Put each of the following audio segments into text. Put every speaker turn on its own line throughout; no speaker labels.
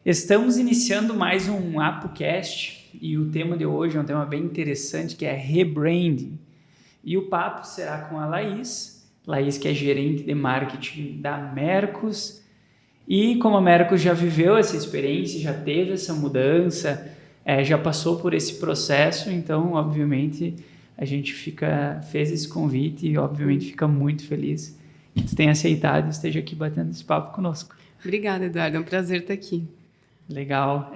Estamos iniciando mais um ApoCast e o tema de hoje é um tema bem interessante que é rebranding. E o papo será com a Laís que é gerente de marketing da Mercos. E como a Mercos já viveu essa experiência, já teve essa mudança, já passou por esse processo, então obviamente a gente fez esse convite e obviamente fica muito feliz que tu tenha aceitado e esteja aqui batendo esse papo conosco.
Obrigada, Eduardo, é um prazer estar aqui.
Legal.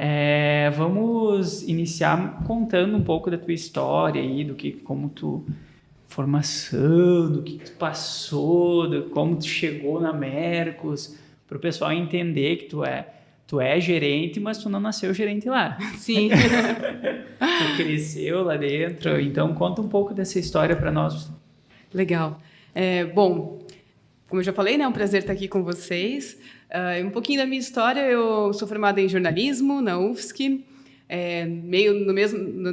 Vamos iniciar contando um pouco da tua história aí, como tu formação, do que tu passou, como tu chegou na Mercos, para o pessoal entender que tu é gerente, mas tu não nasceu gerente lá.
Sim.
Tu cresceu lá dentro, então conta um pouco dessa história para nós.
Legal. Bom, como eu já falei, né, é um prazer estar aqui com vocês. Um pouquinho da minha história, eu sou formada em jornalismo na UFSC.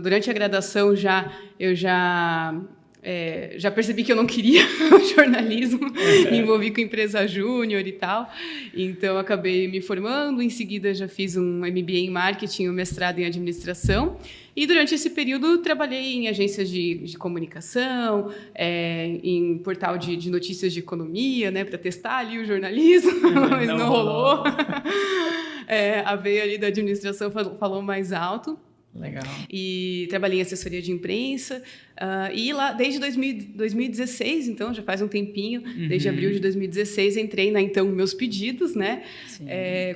Durante a graduação eu já percebi que eu não queria jornalismo, me envolvi com empresa júnior e tal, então acabei me formando, em seguida já fiz um MBA em marketing, um mestrado em administração, e durante esse período trabalhei em agências de comunicação, em portal de notícias de economia, né, para testar ali o jornalismo, mas não rolou. A veia ali da administração falou mais alto.
Legal.
E trabalhei em assessoria de imprensa, e lá desde 2016, então já faz um tempinho, desde abril de 2016, entrei na Então Meus Pedidos, né,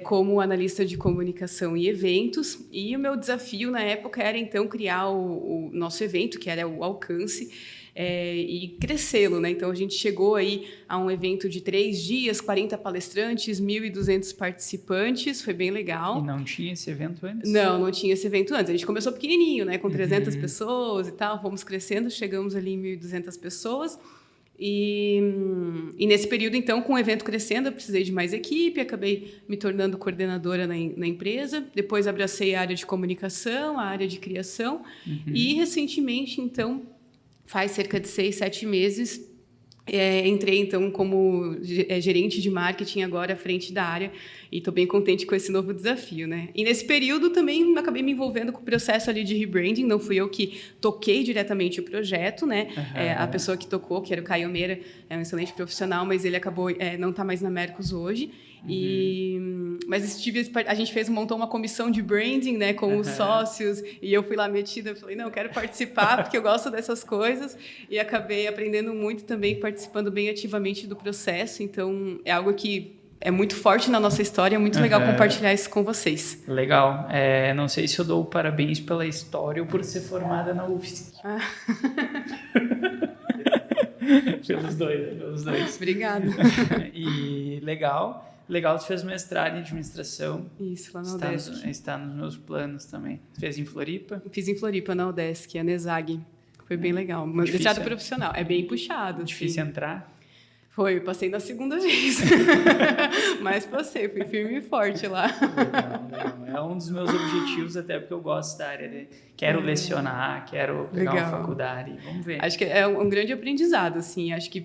como analista de comunicação e eventos, e o meu desafio na época era então criar o nosso evento, que era o Alcance, e crescê-lo, né? Então a gente chegou aí a um evento de 3 dias, 40 palestrantes, 1.200 participantes, foi bem legal.
E não tinha esse evento antes?
Não tinha esse evento antes. A gente começou pequenininho, né? Com 300 pessoas e tal, fomos crescendo, chegamos ali em 1.200 pessoas. E nesse período, então, com o evento crescendo, eu precisei de mais equipe, acabei me tornando coordenadora na empresa, depois abracei a área de comunicação, a área de criação, e recentemente, então, faz cerca de 6, 7 meses, entrei, então, como gerente de marketing agora à frente da área e estou bem contente com esse novo desafio, né? E nesse período também acabei me envolvendo com o processo ali de rebranding, não fui eu que toquei diretamente o projeto, né? A pessoa que tocou, que era o Caio Meira, é um excelente profissional, mas ele acabou, não está mais na Mercos hoje. Mas a gente montou uma comissão de branding, né, com os sócios, e eu fui lá metida, falei, não, eu quero participar porque eu gosto dessas coisas, e acabei aprendendo muito também, participando bem ativamente do processo, então é algo que é muito forte na nossa história, é muito legal compartilhar isso com vocês.
Legal. Não sei se eu dou parabéns pela história ou por ser formada na UFSC. Pelos dois.
Obrigada.
E legal. Legal, tu fez mestrado em administração.
Isso, lá na UDESC.
Está nos meus planos também. Fez em Floripa?
Fiz em Floripa, na UDESC, a NESAG. Foi bem legal. Mestrado profissional. É bem puxado.
Difícil entrar?
Foi, passei na segunda vez. Mas passei, fui firme e forte lá.
Legal. É um dos meus objetivos, até porque eu gosto da área. Quero lecionar, quero pegar uma faculdade. Vamos ver.
Acho que é um grande aprendizado, assim. Acho que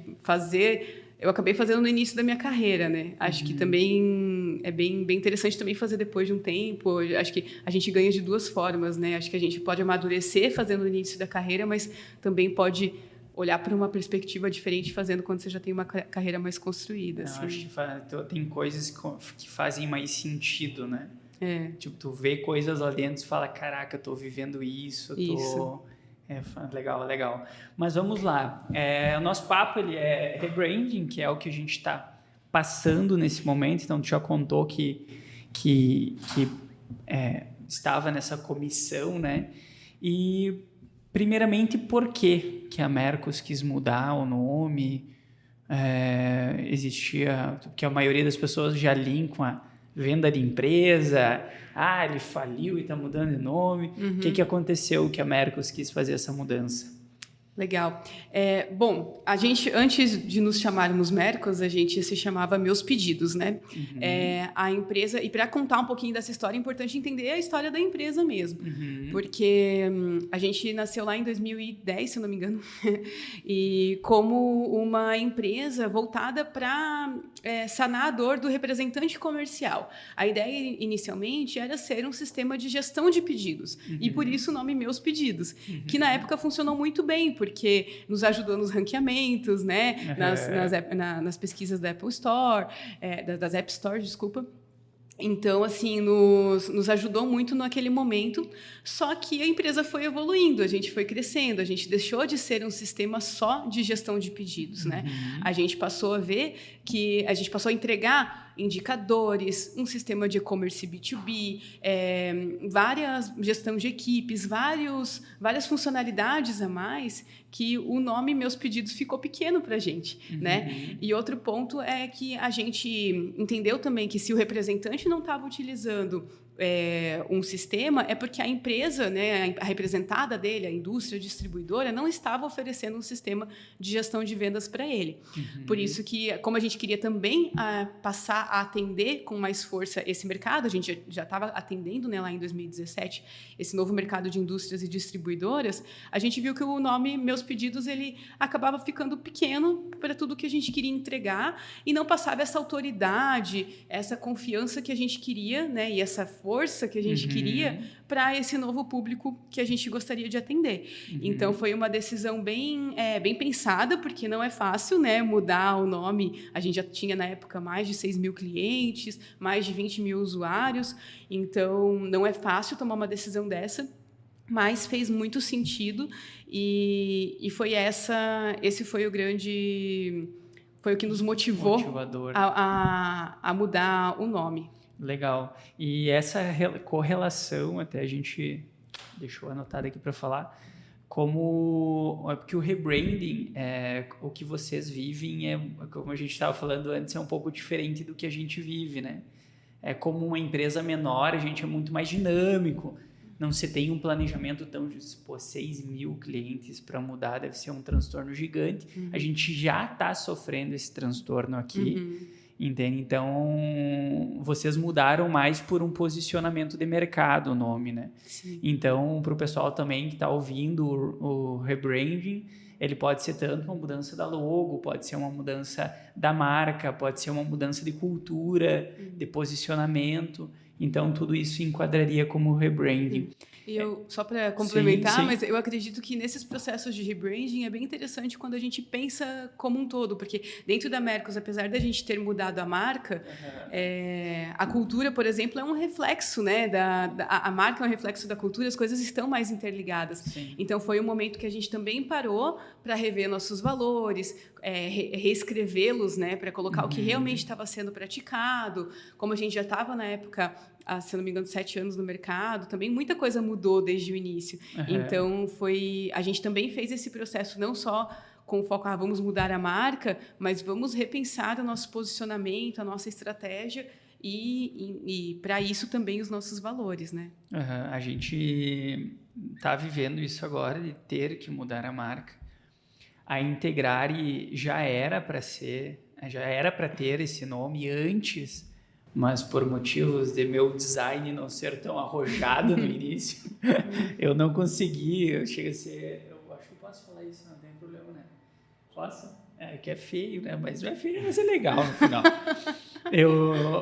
eu acabei fazendo no início da minha carreira, né? Acho que também é bem interessante também fazer depois de um tempo. Acho que a gente ganha de 2 formas, né? Acho que a gente pode amadurecer fazendo no início da carreira, mas também pode olhar para uma perspectiva diferente fazendo quando você já tem uma carreira mais construída. Assim.
Acho que tem coisas que fazem mais sentido, né? Tipo, tu vê coisas lá dentro e fala, caraca, eu tô vivendo isso. Legal. Mas vamos lá. O nosso papo ele é rebranding, que é o que a gente está passando nesse momento. Então, tu já contou que estava nessa comissão, né? E, primeiramente, por que a Mercos quis mudar o nome? Existia... Porque a maioria das pessoas já linkam a venda de empresa... ele faliu e está mudando de nome. O que aconteceu que a Mercos quis fazer essa mudança?
Legal. Bom, a gente, antes de nos chamarmos Mercos, a gente se chamava Meus Pedidos, né? A empresa, e para contar um pouquinho dessa história, é importante entender a história da empresa mesmo. Porque a gente nasceu lá em 2010, se eu não me engano, e como uma empresa voltada para sanar a dor do representante comercial. A ideia, inicialmente, era ser um sistema de gestão de pedidos, e por isso o nome Meus Pedidos, que na época funcionou muito bem, porque nos ajudou nos ranqueamentos, né? Nas pesquisas da Apple Store, das App Stores, desculpa. Então, assim, nos ajudou muito naquele momento, só que a empresa foi evoluindo, a gente foi crescendo, a gente deixou de ser um sistema só de gestão de pedidos, né? A gente passou a ver que a gente passou a entregar indicadores, um sistema de e-commerce B2B, várias gestão de equipes, várias funcionalidades a mais, que o nome Meus Pedidos ficou pequeno para a gente, né? E outro ponto é que a gente entendeu também que se o representante não estava utilizando um sistema, é porque a empresa, né, a representada dele, a indústria distribuidora, não estava oferecendo um sistema de gestão de vendas para ele. Por isso que, como a gente queria também passar a atender com mais força esse mercado, a gente já estava atendendo, né, lá em 2017, esse novo mercado de indústrias e distribuidoras, a gente viu que o nome Meus Pedidos ele acabava ficando pequeno para tudo que a gente queria entregar e não passava essa autoridade, essa confiança que a gente queria, né, e essa força que a gente queria para esse novo público que a gente gostaria de atender. Então, foi uma decisão bem pensada, porque não é fácil, né, mudar o nome. A gente já tinha, na época, mais de 6 mil clientes, mais de 20 mil usuários. Então, não é fácil tomar uma decisão dessa, mas fez muito sentido. E foi esse foi o grande... Foi o que nos motivou a mudar o nome.
Legal. E essa correlação, até a gente deixou anotado aqui para falar, porque o rebranding, o que vocês vivem, como a gente estava falando antes, é um pouco diferente do que a gente vive, né? É como uma empresa menor, a gente é muito mais dinâmico, não se tem um planejamento tão de 6 mil clientes para mudar, deve ser um transtorno gigante. A gente já está sofrendo esse transtorno aqui. Entende? Então, vocês mudaram mais por um posicionamento de mercado o nome, né?
Sim.
Então, para o pessoal também que está ouvindo o rebranding, ele pode ser tanto uma mudança da logo, pode ser uma mudança da marca, pode ser uma mudança de cultura, de posicionamento. Então, tudo isso enquadraria como rebranding.
E só para complementar,
sim.
Mas eu acredito que nesses processos de rebranding é bem interessante quando a gente pensa como um todo, porque dentro da Mercos, apesar da gente ter mudado a marca, a cultura, por exemplo, é um reflexo, né? A marca é um reflexo da cultura, as coisas estão mais interligadas.
Sim.
Então, foi um momento que a gente também parou para rever nossos valores, reescrevê-los, né? Para colocar o que realmente estava sendo praticado, como a gente já estava na época... se não me engano, 7 anos no mercado, também muita coisa mudou desde o início. Então, a gente também fez esse processo, não só com o foco, vamos mudar a marca, mas vamos repensar o nosso posicionamento, a nossa estratégia e para isso também os nossos valores, né?
A gente está vivendo isso agora, de ter que mudar a marca. A Integrare já era para ter esse nome antes, mas por motivos de meu design não ser tão arrojado no início, eu não consegui. Eu acho que eu posso falar isso, não tem problema, né? Posso? Que é feio, né? Mas não é feio, mas é legal no final.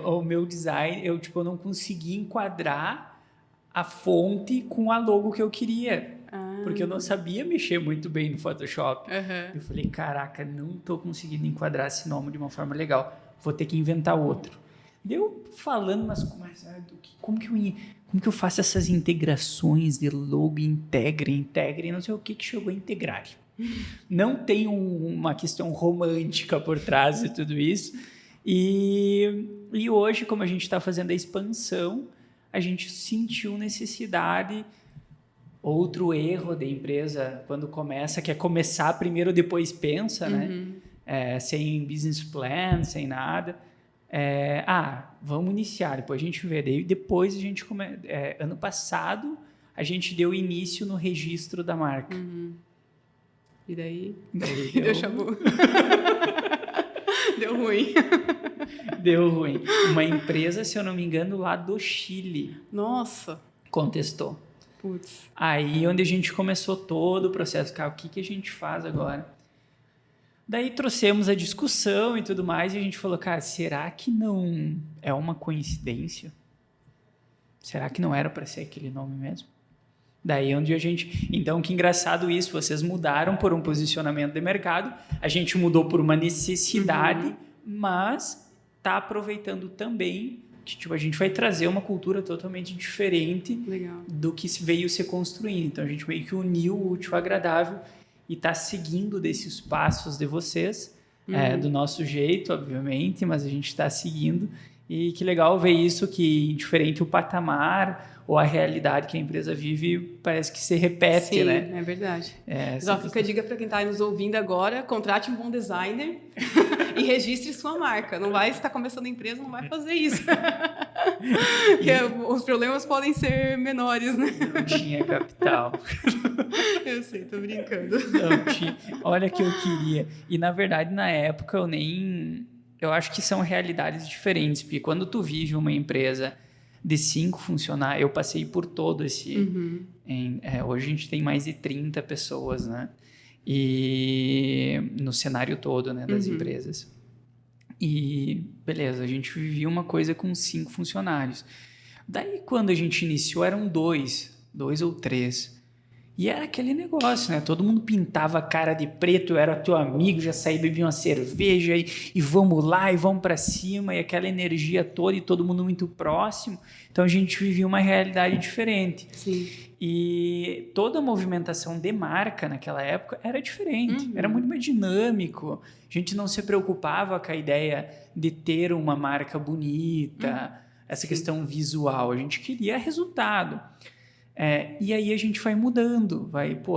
O meu design, eu não consegui enquadrar a fonte com a logo que eu queria. Porque eu não sabia mexer muito bem no Photoshop. Eu falei, caraca, não estou conseguindo enquadrar esse nome de uma forma legal. Vou ter que inventar outro. Deu falando, mas como que eu faço essas integrações de logo, integre, não sei o que chegou a integrar. Não tem uma questão romântica por trás de tudo isso. E hoje, como a gente está fazendo a expansão, a gente sentiu necessidade. Outro erro da empresa, quando começa, que é começar primeiro, depois pensa, né? Sem business plan, sem nada. Vamos iniciar, depois a gente vê. Depois a gente ano passado a gente deu início no registro da marca.
E daí
deu
chabu. Deu ruim.
Deu ruim. Uma empresa, se eu não me engano, lá do Chile.
Nossa.
Contestou.
Putz.
Aí onde a gente começou todo o processo, cara, o que a gente faz agora? Daí trouxemos a discussão e tudo mais, e a gente falou, cara, será que não é uma coincidência? Será que não era para ser aquele nome mesmo? Daí onde a gente... Então, que engraçado isso, vocês mudaram por um posicionamento de mercado, a gente mudou por uma necessidade, mas tá aproveitando também que tipo, a gente vai trazer uma cultura totalmente diferente do que veio se construindo. Então, a gente meio que uniu o útil ao agradável e está seguindo desses passos de vocês, do nosso jeito, obviamente, mas a gente está seguindo. E que legal ver isso, que diferente o patamar ou a realidade que a empresa vive, parece que se repete,
Sim,
né?
É verdade. Já fica a dica para quem está nos ouvindo agora, contrate um bom designer e registre sua marca. Não vai estar começando a empresa, não vai fazer isso. Porque os problemas podem ser menores, né?
Não tinha capital.
Eu sei, tô brincando.
Não tinha. Olha que eu queria. E, na verdade, na época, eu acho que são realidades diferentes, porque quando tu vive uma empresa de 5 funcionários, eu passei por todo esse... hoje a gente tem mais de 30 pessoas, né? E no cenário todo, né, das empresas. E, beleza, a gente vivia uma coisa com 5 funcionários. Daí, quando a gente iniciou, eram 2 ou 3. E era aquele negócio, né? Todo mundo pintava a cara de preto, eu era teu amigo, já saía, bebia uma cerveja e vamos lá, e vamos para cima, e aquela energia toda, e todo mundo muito próximo. Então, a gente vivia uma realidade diferente.
Sim.
E toda a movimentação de marca naquela época era diferente, era muito mais dinâmico. A gente não se preocupava com a ideia de ter uma marca bonita, essa questão visual. A gente queria resultado. E aí a gente vai mudando,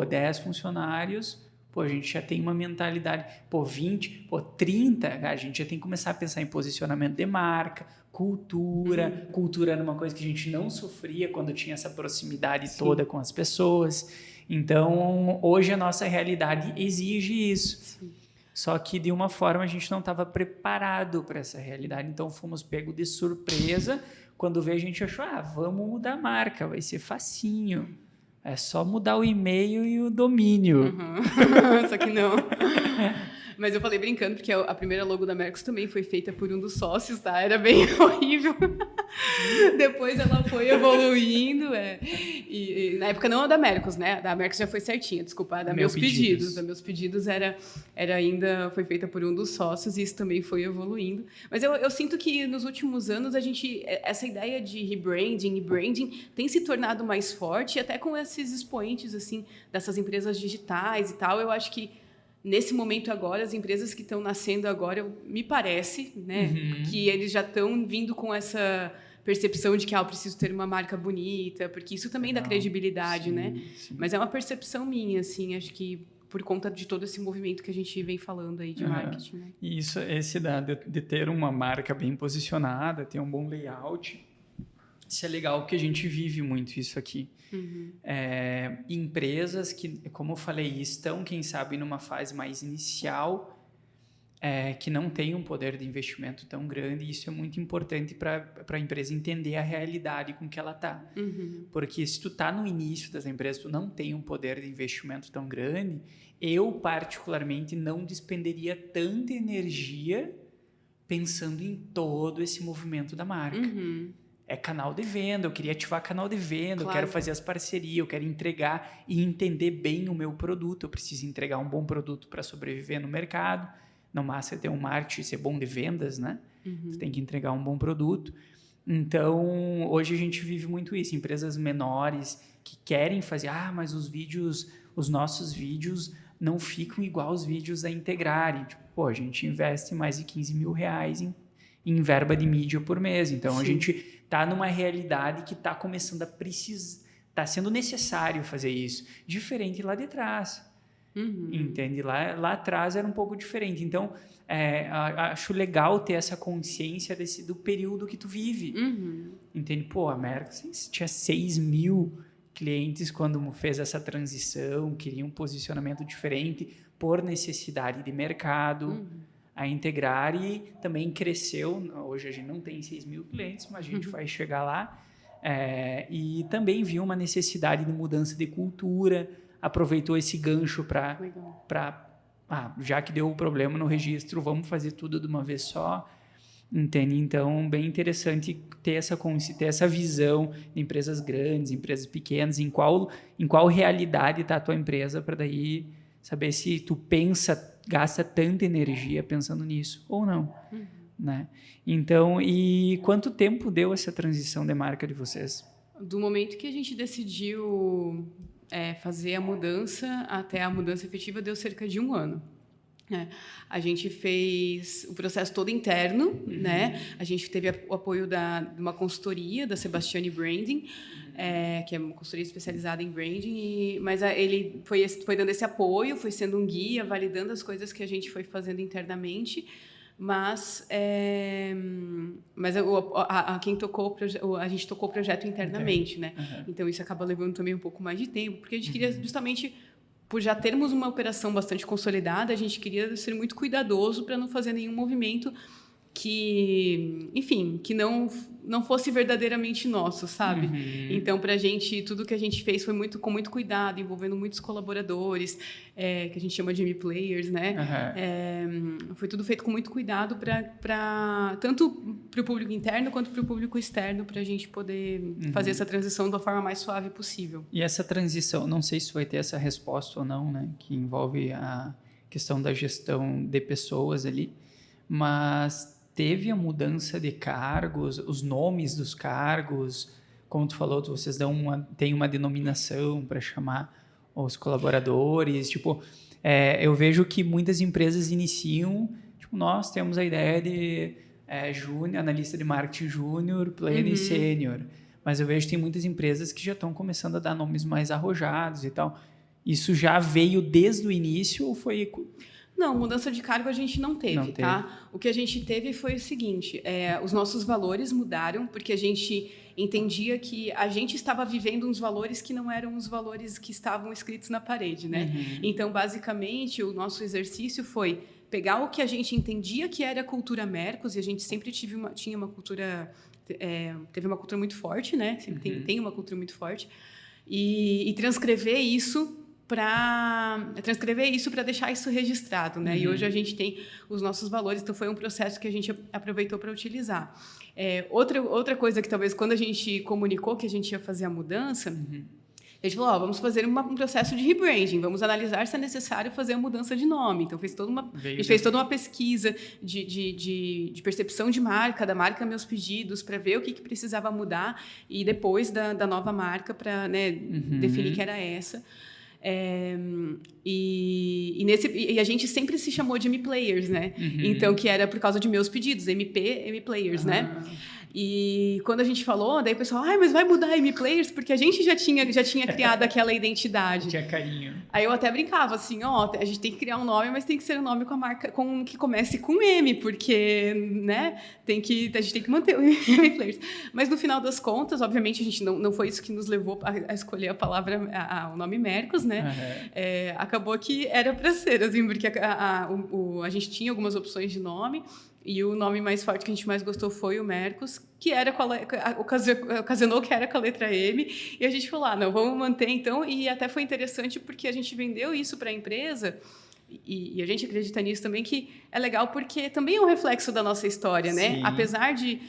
10 funcionários, a gente já tem uma mentalidade, 20, 30, a gente já tem que começar a pensar em posicionamento de marca, cultura. Cultura era uma coisa que a gente não sofria quando tinha essa proximidade toda com as pessoas. Então, hoje a nossa realidade exige isso. Sim. Só que de uma forma a gente não estava preparado para essa realidade, então fomos pegos de surpresa. Quando veio, a gente achou, vamos mudar a marca, vai ser facinho. É só mudar o e-mail e o domínio.
Só que não. Mas eu falei brincando, porque a primeira logo da Mercos também foi feita por um dos sócios, tá? Era bem horrível. Depois ela foi evoluindo. E na época não a da Mercos, né? A da Mercos já foi certinha, desculpa. A da Meus Pedidos. A Meus Pedidos era ainda, foi feita por um dos sócios e isso também foi evoluindo. Mas eu sinto que nos últimos anos essa ideia de rebranding e branding tem se tornado mais forte, até com esses expoentes, assim, dessas empresas digitais e tal. Eu acho que nesse momento agora, as empresas que estão nascendo agora, me parece, né, que eles já estão vindo com essa percepção de que eu preciso ter uma marca bonita, porque isso também dá credibilidade, né? Sim. Mas é uma percepção minha, assim, acho que por conta de todo esse movimento que a gente vem falando aí de marketing. Né?
E esse de ter uma marca bem posicionada, ter um bom layout, isso é legal porque a gente vive muito isso aqui. Empresas que, como eu falei, estão, quem sabe, numa fase mais inicial, que não tem um poder de investimento tão grande, e isso é muito importante para a empresa entender a realidade com que ela está. Porque se tu está no início das empresas, tu não tem um poder de investimento tão grande, eu, particularmente, não despenderia tanta energia pensando em todo esse movimento da marca. É canal de venda, eu queria ativar canal de venda, eu quero fazer as parcerias, eu quero entregar e entender bem o meu produto. Eu preciso entregar um bom produto para sobreviver no mercado. No máximo, ter um marketing, ser bom de vendas, né? Você tem que entregar um bom produto. Então, hoje a gente vive muito isso. Empresas menores que querem fazer, mas os nossos vídeos não ficam igual os vídeos a integrarem. Tipo, a gente investe mais de R$15 mil em verba de mídia por mês. Então, a gente está numa realidade que está começando a precisar, está sendo necessário fazer isso. Diferente lá de trás. Entende? Lá atrás era um pouco diferente. Então, acho legal ter essa consciência do período que tu vive. Entende? A Mercos tinha 6 mil clientes, quando fez essa transição, queriam um posicionamento diferente por necessidade de mercado, a integrar, e também cresceu. Hoje a gente não tem 6 mil clientes, mas a gente vai chegar lá. E também viu uma necessidade de mudança de cultura, aproveitou esse gancho para já que deu o problema no registro, vamos fazer tudo de uma vez só, entende? Então, bem interessante ter essa visão de empresas grandes, empresas pequenas, em qual realidade está a tua empresa, para daí saber se tu gasta tanta energia pensando nisso ou não, né? Então, e quanto tempo deu essa transição de marca de vocês?
Do momento que a gente decidiu fazer a mudança até a mudança efetiva, deu cerca de 1 ano. A gente fez o processo todo interno, né? A gente teve o apoio de uma consultoria, da Sebastiani Branding, que é uma consultoria especializada em branding, mas ele foi dando esse apoio, foi sendo um guia, validando as coisas que a gente foi fazendo internamente, mas quem tocou a gente tocou o projeto internamente, né? Então isso acaba levando também um pouco mais de tempo, porque a gente queria justamente, por já termos uma operação bastante consolidada, a gente queria ser muito cuidadoso para não fazer nenhum movimento que, enfim, que não fosse verdadeiramente nosso, sabe? Então, para a gente, tudo que a gente fez foi com muito cuidado, envolvendo muitos colaboradores, que a gente chama de M-Players, né? Foi tudo feito com muito cuidado tanto para o público interno quanto para o público externo, para a gente poder fazer essa transição da forma mais suave possível.
E essa transição, não sei se vai ter essa resposta ou não, né? Que envolve a questão da gestão de pessoas ali, mas teve a mudança de cargos, os nomes dos cargos, como tu falou, vocês têm uma denominação para chamar os colaboradores, tipo, eu vejo que muitas empresas iniciam, tipo, nós temos a ideia de analista de marketing júnior, pleno e sênior, mas eu vejo que tem muitas empresas que já estão começando a dar nomes mais arrojados e tal. Isso já veio desde o início ou foi...
Não, mudança de cargo a gente não teve, tá? O que a gente teve foi o seguinte, os nossos valores mudaram, porque a gente entendia que a gente estava vivendo uns valores que não eram os valores que estavam escritos na parede, né? Então, basicamente, o nosso exercício foi pegar o que a gente entendia que era a cultura Mercos, e a gente sempre tinha uma cultura... teve uma cultura muito forte, né? Sempre tem uma cultura muito forte. E transcrever isso para deixar isso registrado, né? E hoje a gente tem os nossos valores, então foi um processo que a gente aproveitou para utilizar. Outra coisa que talvez quando a gente comunicou que a gente ia fazer a mudança, a gente falou, vamos fazer um processo de rebranding, vamos analisar se é necessário fazer a mudança de nome. Então, a gente fez toda uma pesquisa de percepção de marca, da marca Meus Pedidos, para ver o que precisava mudar, e depois da nova marca para, né, definir que era essa. E a gente sempre se chamou de M-Players, né? Então, que era por causa de Meus Pedidos, MP, M-Players, né? E quando a gente falou, daí o pessoal, mas vai mudar M-Players? Porque a gente já tinha criado aquela identidade.
Tinha carinho.
Aí eu até brincava assim, a gente tem que criar um nome, mas tem que ser um nome com a marca que comece com M, porque, né, a gente tem que manter o M-Players. Mas no final das contas, obviamente, a gente não foi isso que nos levou a escolher a palavra, o nome Mercos, né? Acabou que era para ser, assim, porque a gente tinha algumas opções de nome, e o nome mais forte que a gente mais gostou foi o Mercos, que ocasionou que era com a letra M, e a gente falou, não, vamos manter então, e até foi interessante porque a gente vendeu isso para a empresa, e a gente acredita nisso também, que é legal porque também é um reflexo da nossa história, né?
Sim.
Apesar de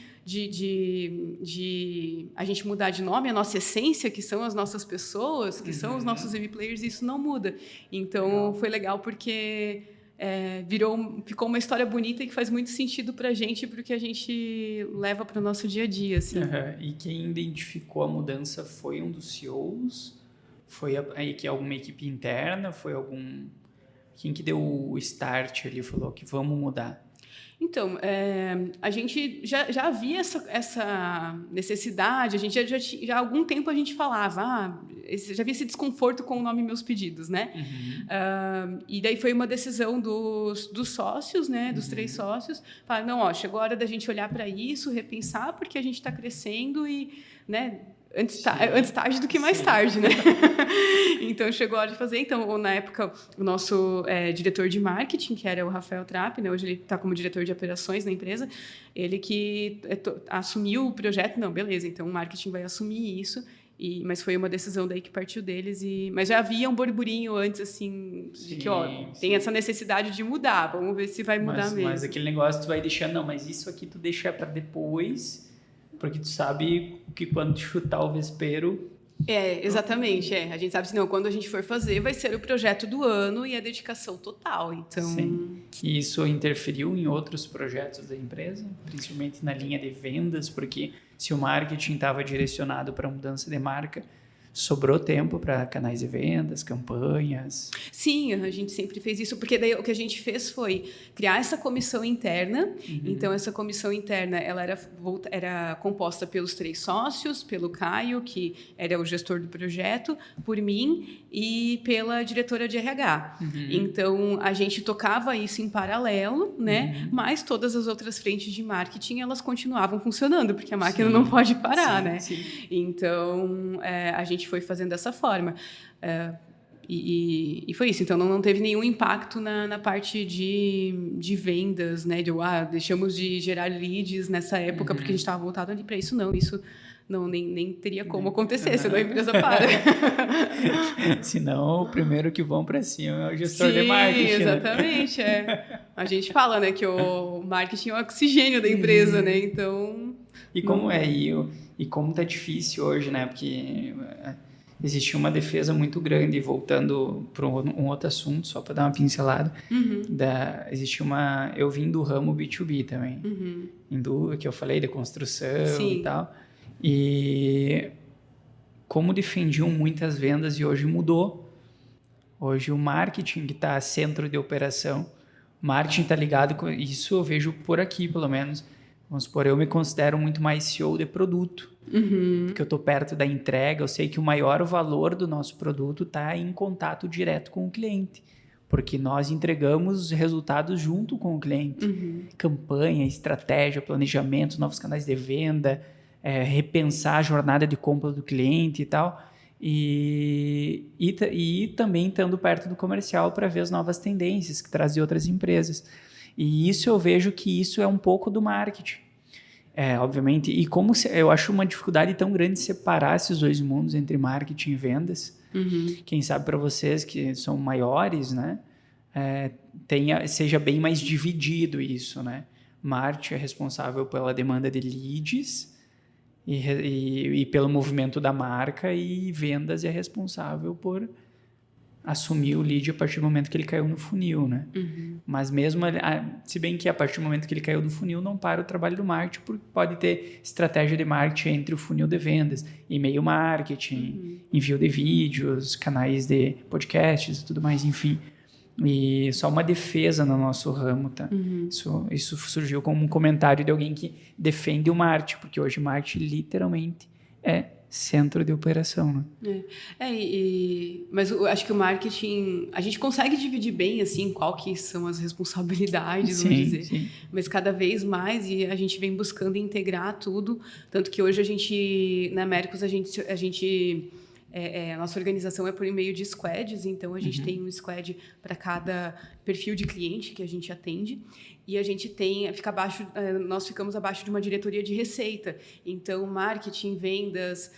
a gente mudar de nome, a nossa essência, que são as nossas pessoas, que são os nossos M-Players, isso não muda. Então, foi legal porque... ficou uma história bonita e que faz muito sentido para a gente, porque a gente leva para o nosso dia a dia, assim.
E quem identificou a mudança foi um dos CEOs? Foi alguma equipe interna? Quem que deu o start ali, falou que vamos mudar?
Então, a gente já havia essa necessidade, a gente já há algum tempo a gente falava, já havia esse desconforto com o nome Meus Pedidos, né? E daí foi uma decisão dos sócios, né? Dos 3 sócios, falar, não, chegou a hora da gente olhar para isso, repensar, porque a gente está crescendo e, né? antes tarde do que mais tarde, né? Então, chegou a hora de fazer. Então, na época, o nosso diretor de marketing, que era o Rafael Trapp, né? Hoje ele está como diretor de operações na empresa, ele que assumiu o projeto. Não, beleza, então o marketing vai assumir isso. Mas foi uma decisão daí que partiu deles. Mas já havia um burburinho antes, assim, de que, tem essa necessidade de mudar. Vamos ver se vai mudar mesmo.
Mas aquele negócio tu vai deixando, não, mas isso aqui tu deixa para depois, porque tu sabe que quando tu chutar o vespeiro...
Exatamente. A gente sabe que não, quando a gente for fazer, vai ser o projeto do ano e a dedicação total. Então...
Sim. E isso interferiu em outros projetos da empresa, principalmente na linha de vendas, porque se o marketing estava direcionado para mudança de marca, sobrou tempo para canais de vendas, campanhas.
Sim, a gente sempre fez isso, porque daí o que a gente fez foi criar essa comissão interna. Então, essa comissão interna ela era composta pelos 3 sócios, pelo Caio, que era o gestor do projeto, por mim e pela diretora de RH. Então, a gente tocava isso em paralelo, né? Mas todas as outras frentes de marketing, elas continuavam funcionando, porque a máquina não pode parar, né? Sim. Então, a gente foi fazendo dessa forma. E foi isso. Então, não teve nenhum impacto na parte de vendas, né? Deixamos de gerar leads nessa época porque a gente estava voltado ali para isso. Não, isso nem teria como acontecer, senão a empresa para.
Senão, o primeiro que vão para cima é o gestor de marketing.
Sim, exatamente. A gente fala, né, que o marketing é o oxigênio da empresa, né? Então...
E como e como tá difícil hoje, né? Porque existe uma defesa muito grande, voltando para um outro assunto, só para dar uma pincelada. Eu vim do ramo B2B também, que eu falei da construção e tal. E como defendiam muitas vendas e hoje mudou. Hoje o marketing que está centro de operação, marketing está ligado com isso, eu vejo por aqui pelo menos. Vamos supor, eu me considero muito mais CEO de produto, porque eu estou perto da entrega, eu sei que o maior valor do nosso produto está em contato direto com o cliente, porque nós entregamos resultados junto com o cliente. Campanha, estratégia, planejamento, novos canais de venda, repensar a jornada de compra do cliente e tal, e também estando perto do comercial para ver as novas tendências que trazem outras empresas. E isso eu vejo que isso é um pouco do marketing. Obviamente, e eu acho uma dificuldade tão grande separar esses dois mundos entre marketing e vendas. Quem sabe para vocês que são maiores, né? Seja bem mais dividido isso, né? Marketing é responsável pela demanda de leads e pelo movimento da marca, e vendas é responsável por assumir o lead a partir do momento que ele caiu no funil, né? Mas mesmo, se bem que a partir do momento que ele caiu no funil, não para o trabalho do marketing, porque pode ter estratégia de marketing entre o funil de vendas, e-mail marketing, envio de vídeos, canais de podcasts e tudo mais, enfim. E só uma defesa no nosso ramo, tá? Isso surgiu como um comentário de alguém que defende o marketing, porque hoje o marketing literalmente é centro de operação, né?
Mas eu acho que o marketing, a gente consegue dividir bem, assim, qual que são as responsabilidades, vamos dizer. Mas cada vez mais, e a gente vem buscando integrar tudo, tanto que hoje a gente, na Mercos, a nossa organização é por meio de squads, então a gente tem um squad para cada perfil de cliente que a gente atende, e a gente nós ficamos abaixo de uma diretoria de receita. Então, marketing, vendas,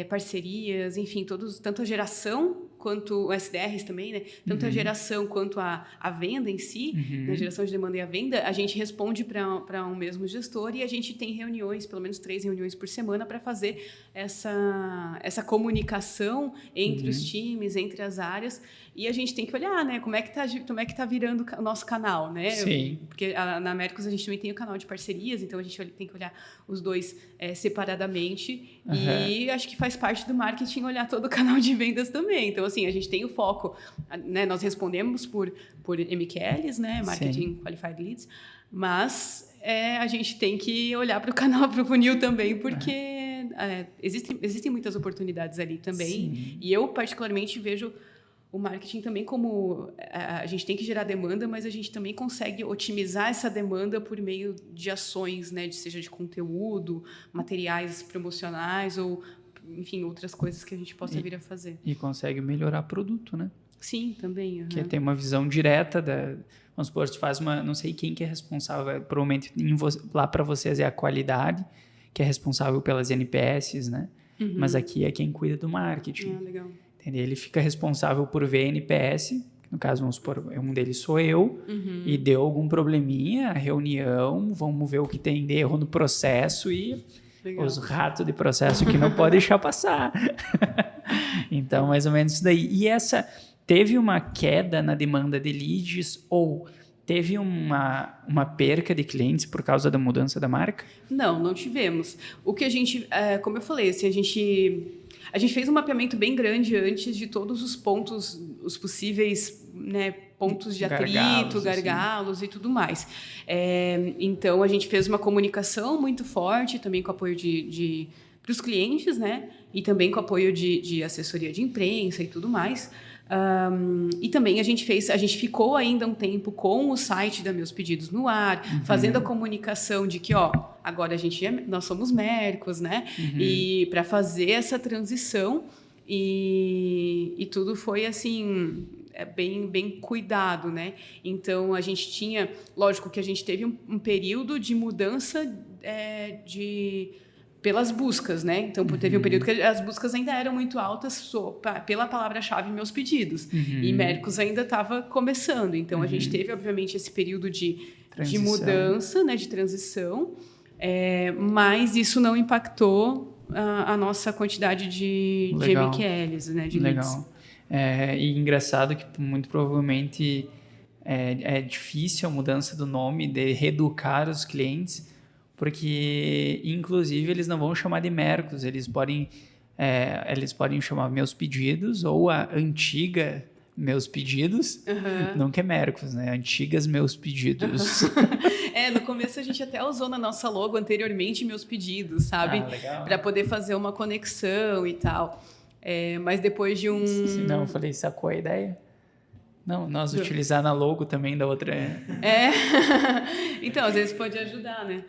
parcerias, enfim, tanto a geração quanto o SDRs também, né? Tanto a geração quanto a venda em si, a geração de demanda e a venda, a gente responde para um mesmo gestor, e a gente tem reuniões, pelo menos 3 reuniões por semana, para fazer essa comunicação entre os times, entre as áreas, e a gente tem que olhar, né? Como é que tá virando o nosso canal, né? Porque na Mercos a gente também tem o canal de parcerias, então a gente tem que olhar os dois separadamente, e acho que faz parte do marketing olhar todo o canal de vendas também. Então, assim, a gente tem o foco, né? Nós respondemos por MQLs, né? Marketing Qualified Leads, mas a gente tem que olhar para o canal, para o funil também, porque existem muitas oportunidades ali também. E eu, particularmente, vejo o marketing também como... A gente tem que gerar demanda, mas a gente também consegue otimizar essa demanda por meio de ações, né? Seja de conteúdo, materiais promocionais ou enfim, outras coisas que a gente possa vir a fazer.
E consegue melhorar produto, né?
Sim, também.
Que tem uma visão direta da... Vamos supor, se faz uma... Não sei quem que é responsável, provavelmente lá para vocês é a qualidade, que é responsável pelas NPS, né? Mas aqui é quem cuida do marketing.
Legal.
Entendeu? Ele fica responsável por ver NPS, no caso, vamos supor, um deles sou eu, e deu algum probleminha, a reunião, vamos ver o que tem de erro no processo e legal. Os ratos de processo que não pode deixar passar. Então, mais ou menos isso daí. E teve uma queda na demanda de leads ou teve uma perca de clientes por causa da mudança da marca?
Não tivemos. O que a gente, como eu falei, assim, a gente fez um mapeamento bem grande antes de todos os pontos, os possíveis, né, pontos de atrito, gargalos e tudo mais. Então, a gente fez uma comunicação muito forte, também com apoio para os clientes, né, e também com apoio de assessoria de imprensa e tudo mais. E também a gente ficou ainda um tempo com o site da Meus Pedidos no ar, fazendo a comunicação de que, agora nós somos Mercos, né? E para fazer essa transição e tudo foi assim, bem cuidado, né? Então a gente tinha, lógico que a gente teve um período de mudança pelas buscas, né? Então, teve um período que as buscas ainda eram muito altas pela palavra-chave Meus Pedidos. E Mercos ainda estava começando. Então, a gente teve, obviamente, esse período de mudança, né? De transição. Mas isso não impactou a nossa quantidade de MQLs, né? De leads.
Legal. E engraçado que, muito provavelmente, é difícil a mudança do nome, de reeducar os clientes, porque, inclusive, eles não vão chamar de Mercos, eles podem chamar Meus Pedidos ou a antiga Meus Pedidos, nunca é Mercos, né? Antigas Meus Pedidos.
No começo a gente até usou na nossa logo anteriormente Meus Pedidos, sabe? Para poder fazer uma conexão e tal. Mas depois de um...
Não, eu falei, sacou a ideia? Não, nós utilizar na logo também da outra...
Então, às vezes pode ajudar, né?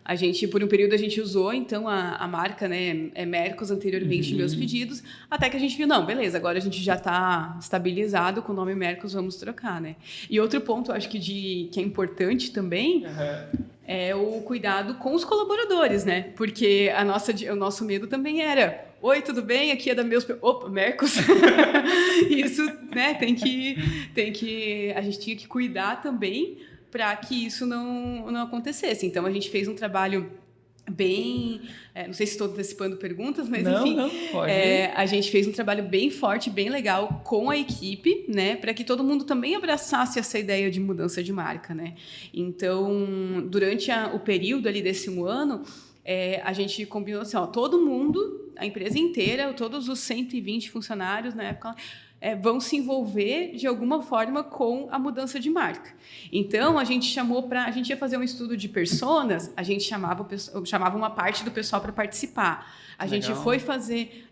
A gente, por um período, a gente usou, então, a marca, né, Mercos, anteriormente, Meus Pedidos, até que a gente viu, não, beleza, agora a gente já está estabilizado com o nome Mercos, vamos trocar, né? E outro ponto, acho que é importante também, é o cuidado com os colaboradores, né? Porque o nosso medo também era, oi, tudo bem? Aqui é da Mercos. Isso, né, a gente tinha que cuidar também para que isso não acontecesse. Então, a gente fez um trabalho bem... não sei se estou antecipando perguntas, mas enfim.
Não, pode.
A gente fez um trabalho bem forte, bem legal com a equipe, né? Para que todo mundo também abraçasse essa ideia de mudança de marca, né? Então, durante o período ali desse um ano, a gente combinou assim, todo mundo, a empresa inteira, todos os 120 funcionários na época... vão se envolver de alguma forma com a mudança de marca. Então, a gente ia fazer um estudo de personas, a gente chamava uma parte do pessoal para participar. A gente foi fazer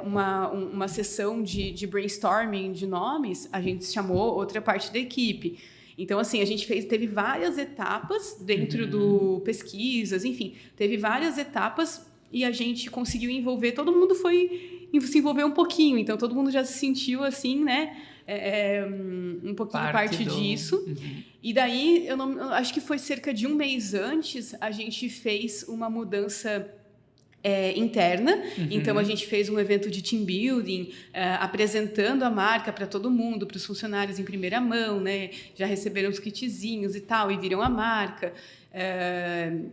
uma sessão de brainstorming de nomes, a gente chamou outra parte da equipe. Então, assim, a gente teve várias etapas dentro do pesquisas, enfim, teve várias etapas e a gente conseguiu envolver, todo mundo se envolver um pouquinho, então todo mundo já se sentiu assim, né, um pouquinho parte disso. E daí, eu acho que foi cerca de um mês antes, a gente fez uma mudança interna, então a gente fez um evento de team building, apresentando a marca para todo mundo, para os funcionários em primeira mão, né, já receberam os kitzinhos e tal, e viram a marca.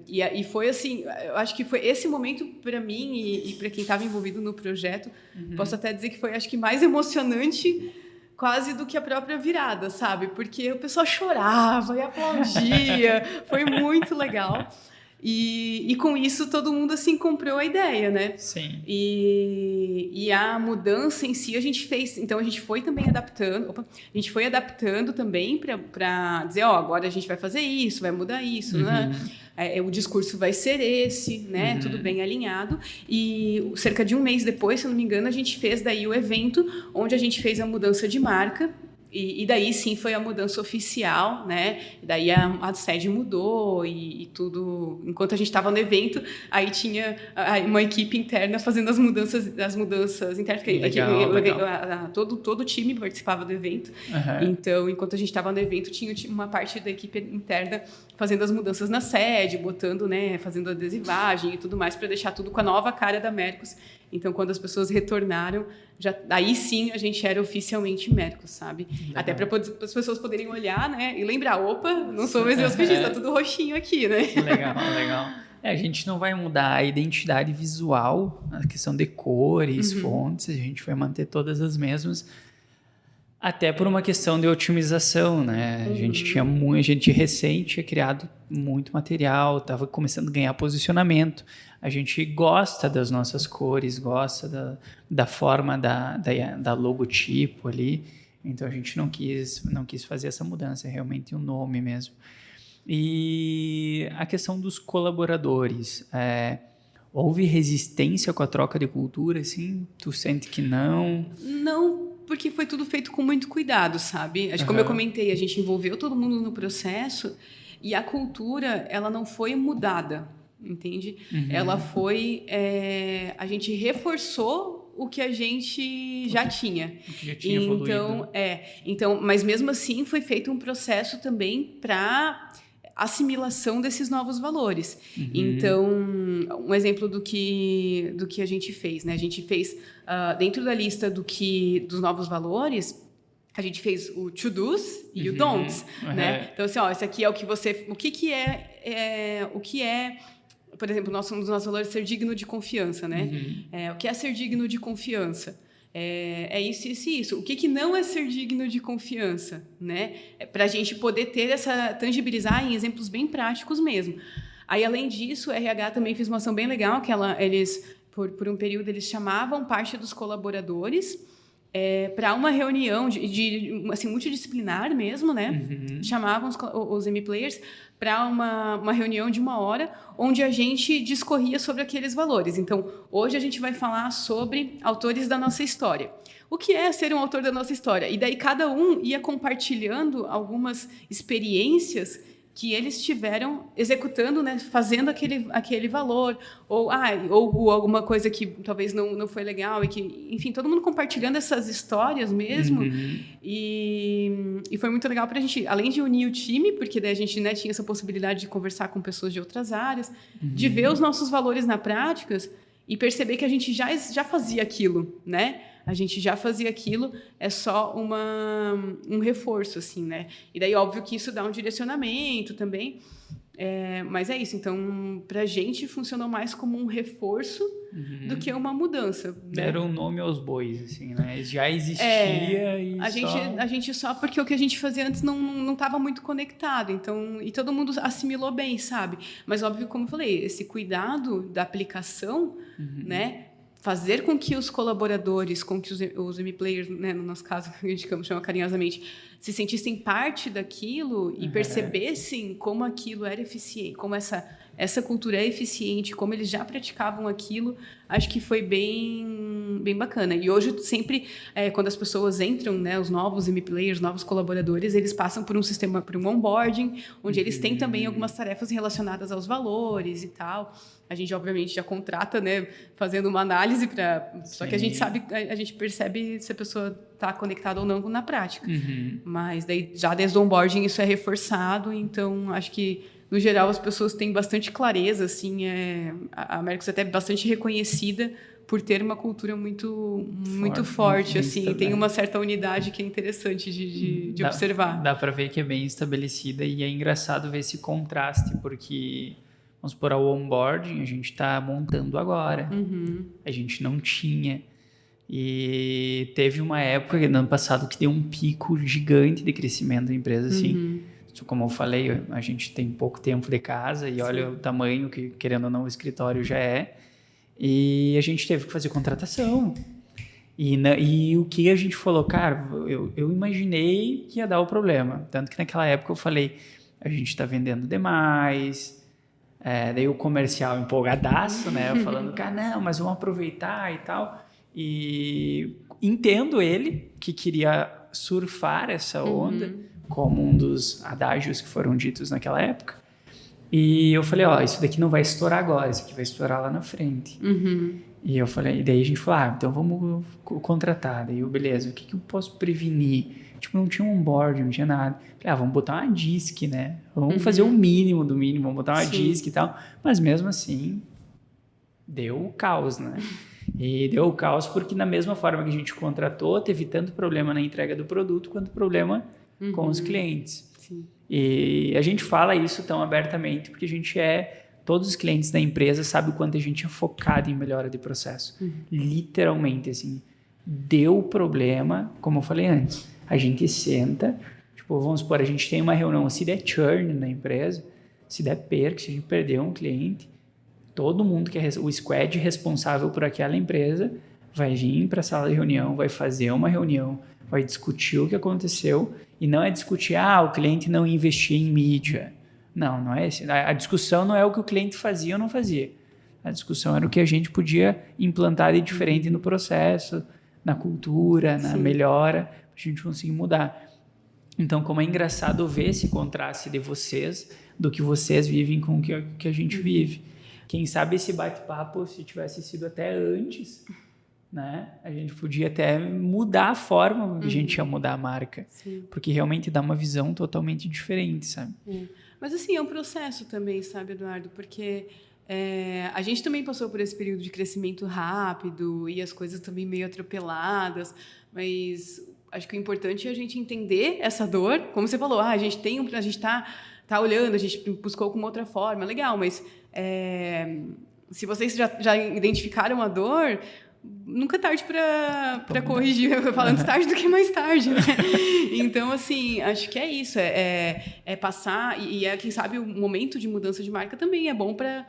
E foi assim, eu acho que foi esse momento para mim e para quem estava envolvido no projeto, posso até dizer que foi, acho que mais emocionante quase do que a própria virada, sabe? Porque o pessoal chorava e aplaudia, foi muito legal. E com isso todo mundo assim comprou a ideia, né?
Sim.
E a mudança em si a gente fez, então a gente foi também adaptando também para dizer, agora a gente vai fazer isso, vai mudar isso, né? O discurso vai ser esse, né? Tudo bem alinhado. E cerca de um mês depois, se eu não me engano, a gente fez daí o evento onde a gente fez a mudança de marca. E daí sim foi a mudança oficial, né? E daí a sede mudou e tudo. Enquanto a gente estava no evento, aí tinha uma equipe interna fazendo as mudanças internas.
Legal.
Todo o time participava do evento.
Uhum.
Então, enquanto a gente estava no evento, tinha uma parte da equipe interna fazendo as mudanças na sede, botando, né? Fazendo adesivagem e tudo mais para deixar tudo com a nova cara da Mercos. Então, quando as pessoas retornaram, aí sim a gente era oficialmente Mercos, sabe?
Legal.
Até para as pessoas poderem olhar, né? E lembrar, opa, não sou mais meus pedidos, tá tudo roxinho aqui, né?
Legal. A gente não vai mudar a identidade visual, a questão de cores, fontes, a gente vai manter todas as mesmas, até por uma questão de otimização, né? A gente recente tinha criado muito material, estava começando a ganhar posicionamento. A gente gosta das nossas cores, gosta da forma da logotipo ali. Então a gente não quis fazer essa mudança, é realmente um nome mesmo. E a questão dos colaboradores, houve resistência com a troca de cultura, assim? Tu sente que não?
Não, porque foi tudo feito com muito cuidado, sabe? Como eu comentei, a gente envolveu todo mundo no processo e a cultura, ela não foi mudada, entende? Ela foi... a gente reforçou o que a gente já tinha.
O que já tinha evoluído.
Então, mas mesmo assim foi feito um processo também para assimilação desses novos valores. Então, um exemplo do que a gente fez, né? A gente fez dentro da lista dos novos valores, a gente fez o to-dos e o don'ts, né? Então, assim, esse aqui é o que você... O que é, por exemplo, um dos nossos valores ser digno de confiança, né? O que é ser digno de confiança? É isso. O que não é ser digno de confiança, né? Para a gente poder tangibilizar em exemplos bem práticos mesmo. Aí, além disso, o RH também fez uma ação bem legal, que eles, por um período, eles chamavam parte dos colaboradores para uma reunião assim, multidisciplinar mesmo, né? Chamavam os M-Players para uma reunião de 1 hora, onde a gente discorria sobre aqueles valores. Então, hoje a gente vai falar sobre autores da nossa história. O que é ser um autor da nossa história? E daí cada um ia compartilhando algumas experiências que eles tiveram executando, né, fazendo aquele valor, ou alguma coisa que talvez não foi legal, e que, enfim, todo mundo compartilhando essas histórias mesmo, e foi muito legal para a gente, além de unir o time, porque daí a gente, né, tinha essa possibilidade de conversar com pessoas de outras áreas, de ver os nossos valores na prática e perceber que a gente já fazia aquilo, né? A gente já fazia aquilo, é só um reforço, assim, né? E daí, óbvio que isso dá um direcionamento também, mas é isso. Então, pra gente, funcionou mais como um reforço do que uma mudança. Né?
Deram um nome aos bois, assim, né? Já existia e
a gente só porque o que a gente fazia antes não estava muito conectado, então, e todo mundo assimilou bem, sabe? Mas, óbvio, como eu falei, esse cuidado da aplicação, né? Fazer com que os colaboradores, com que os M-Players, né, no nosso caso, a gente chama carinhosamente, se sentissem parte daquilo e percebessem como aquilo era eficiente, como essa cultura é eficiente, como eles já praticavam aquilo, acho que foi bem bacana. E hoje, sempre, quando as pessoas entram, né, os novos M-Players, novos colaboradores, eles passam por um onboarding, onde eles têm também algumas tarefas relacionadas aos valores e tal. A gente, obviamente, já contrata, né, fazendo uma análise só que a gente percebe se a pessoa está conectada ou não na prática. Mas daí, já desde o onboarding, isso é reforçado. Então, acho que, no geral, as pessoas têm bastante clareza. Assim, a Mercos é até bastante reconhecida por ter uma cultura muito forte assim, tem uma certa unidade que é interessante de observar.
Dá para ver que é bem estabelecida e é engraçado ver esse contraste, porque... Vamos supor, o onboarding a gente está montando agora. A gente não tinha. E teve uma época, no ano passado, que deu um pico gigante de crescimento da empresa. Assim. Como eu falei, a gente tem pouco tempo de casa e olha o tamanho que, querendo ou não, o escritório já é. E a gente teve que fazer contratação. E o que a gente falou, cara, eu imaginei que ia dar o problema. Tanto que naquela época eu falei, a gente está vendendo demais... daí o comercial empolgadaço, né? Falando, cara, não, mas vamos aproveitar e tal. E entendo ele que queria surfar essa onda, como um dos adágios que foram ditos naquela época. E eu falei, isso daqui não vai estourar agora, isso aqui vai estourar lá na frente. E eu falei, e daí a gente falou, então vamos contratar. Daí eu, beleza, o que eu posso prevenir? Tipo, não tinha um onboard, não tinha nada. Falei, vamos botar uma DISC, né? Vamos fazer o mínimo do mínimo, vamos botar uma DISC e tal. Mas mesmo assim, deu o caos, né? E deu o caos porque na mesma forma que a gente contratou, teve tanto problema na entrega do produto quanto problema com os clientes.
Sim.
E a gente fala isso tão abertamente porque a gente todos os clientes da empresa sabem o quanto a gente é focado em melhora de processo. Literalmente, assim, deu problema, como eu falei antes, a gente senta, tipo, vamos supor, a gente tem uma reunião, se der churn na empresa, se der perca, se a gente perder um cliente, todo mundo que é o squad responsável por aquela empresa vai vir para a sala de reunião, vai fazer uma reunião, vai discutir o que aconteceu e não é discutir, o cliente não investia em mídia. Não é esse. A discussão não é o que o cliente fazia ou não fazia. A discussão era o que a gente podia implantar de diferente no processo, na cultura, na melhora, para a gente conseguir mudar. Então, como é engraçado ver esse contraste de vocês, do que vocês vivem com o que a gente vive. Quem sabe esse bate-papo, se tivesse sido até antes, né? A gente podia até mudar a forma que a gente ia mudar a marca.
Sim.
Porque realmente dá uma visão totalmente diferente, sabe?
Mas assim, é um processo também, sabe, Eduardo? Porque a gente também passou por esse período de crescimento rápido e as coisas também meio atropeladas, mas acho que o importante é a gente entender essa dor. Como você falou, a gente tá olhando, a gente buscou com uma outra forma, legal, mas se vocês já identificaram a dor, nunca é tarde para corrigir. Eu falo antes tarde do que mais tarde, né? Então, assim, acho que é isso. É passar... E quem sabe, o momento de mudança de marca também é bom para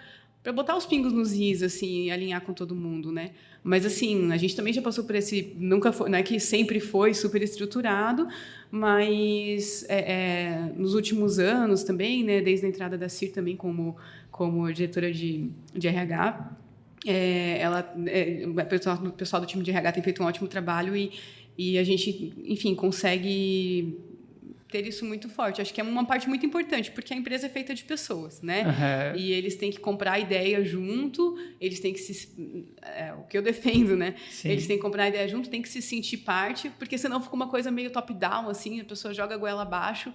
botar os pingos nos is, assim, e alinhar com todo mundo, né? Mas, assim, a gente também já passou por esse... Nunca foi... Não é que sempre foi super estruturado, mas nos últimos anos também, né? Desde a entrada da CIR também como diretora de RH... o pessoal do time de RH tem feito um ótimo trabalho e a gente, enfim, consegue ter isso muito forte. Acho que é uma parte muito importante, porque a empresa é feita de pessoas, né? E eles têm que comprar a ideia junto, eles têm que o que eu defendo, né? Sim. Eles têm que comprar a ideia junto, têm que se sentir parte, porque senão fica uma coisa meio top-down, assim, a pessoa joga a goela abaixo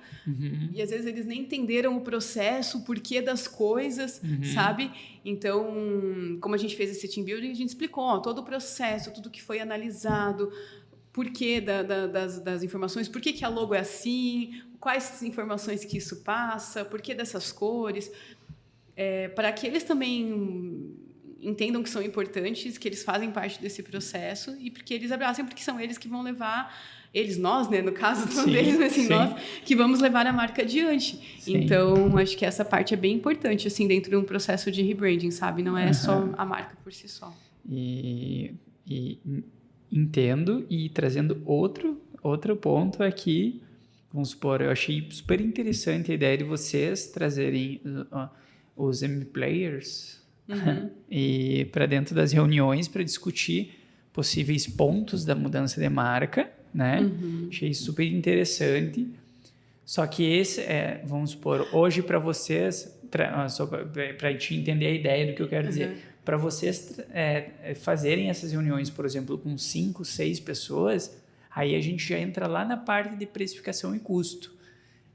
e às vezes eles nem entenderam o processo, o porquê das coisas, sabe? Então, como a gente fez esse team building, a gente explicou todo o processo, tudo que foi analisado, por que das informações, por que a logo é assim, quais informações que isso passa, por que dessas cores, para que eles também entendam que são importantes, que eles fazem parte desse processo e porque eles abracem, porque são eles que vão levar, nós, né, no caso não deles, mas assim, nós que vamos levar a marca adiante. Sim. Então, acho que essa parte é bem importante, assim, dentro de um processo de rebranding, sabe? Não é só a marca por si só.
E entendo, e trazendo outro ponto aqui, vamos supor, eu achei super interessante a ideia de vocês trazerem os M-Players e para dentro das reuniões para discutir possíveis pontos da mudança de marca, né? Achei super interessante. Só que esse vamos supor, hoje para vocês, só para te entender a ideia do que eu quero dizer, para vocês fazerem essas reuniões, por exemplo, com 5, 6 pessoas, aí a gente já entra lá na parte de precificação e custo.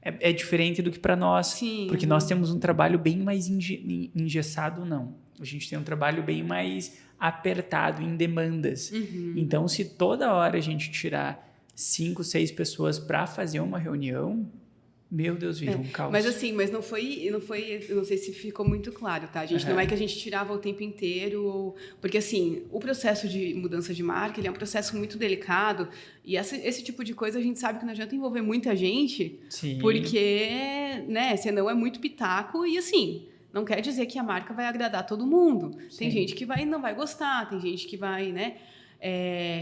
É diferente do que para nós, sim, porque nós temos um trabalho bem mais engessado, não. A gente tem um trabalho bem mais apertado em demandas. Então, se toda hora a gente tirar 5, 6 pessoas para fazer uma reunião, meu Deus, vira um caos.
Mas assim, não foi, eu não sei se ficou muito claro, tá? A gente não é que a gente tirava o tempo inteiro, porque assim, o processo de mudança de marca, ele é um processo muito delicado, e esse tipo de coisa a gente sabe que não adianta envolver muita gente, sim, porque, né, senão é muito pitaco, e assim, não quer dizer que a marca vai agradar todo mundo. Sim. Tem gente que não vai gostar, tem gente que vai, né?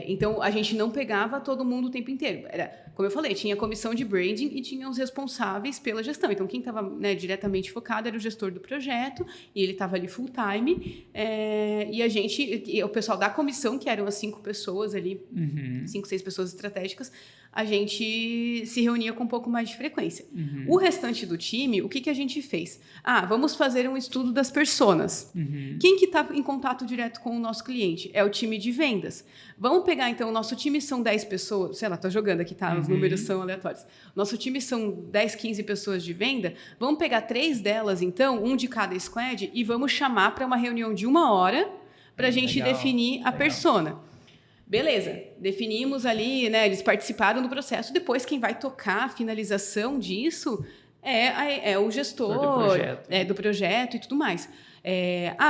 Então, a gente não pegava todo mundo o tempo inteiro. como eu falei, tinha a comissão de branding e tinha os responsáveis pela gestão. Então, quem estava, né, diretamente focado era o gestor do projeto, e ele estava ali full time, e o pessoal da comissão, que eram as 5 pessoas ali, 5, 6 pessoas estratégicas, a gente se reunia com um pouco mais de frequência. O restante do time, o que a gente fez? Vamos fazer um estudo das personas. Quem que está em contato direto com o nosso cliente? É o time de vendas. Vamos pegar, então, o nosso time são 10 pessoas, sei lá, estou jogando aqui, tá? Os números são aleatórios. Nosso time são 10, 15 pessoas de venda. Vamos pegar 3 delas, então, um de cada squad, e vamos chamar para uma reunião de 1 hora para a gente definir a persona. Beleza, definimos ali, né? Eles participaram do processo. Depois, quem vai tocar a finalização disso é o gestor do projeto e tudo mais.